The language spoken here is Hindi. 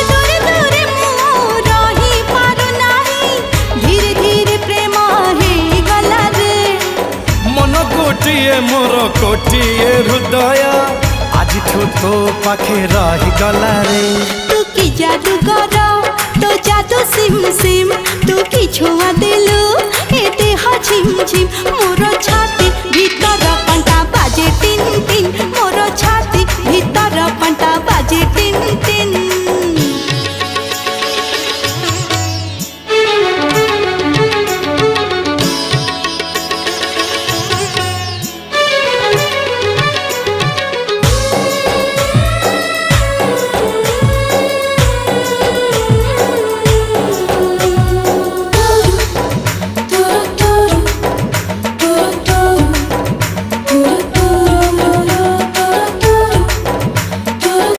दूरे दूरे रही पारु नाही धीरे धीरे प्रेम हे गला रे मन गोटिए मोर कोटिए हृदय आज तो पाखे रही गला रे तू की जादूगर तो जादू सिम सिम तू की छुआ दिलु ए देह झिम झिम मोर छाती भीतर पंटा बाजे टिन टिन मोर छाती भीतर पंटा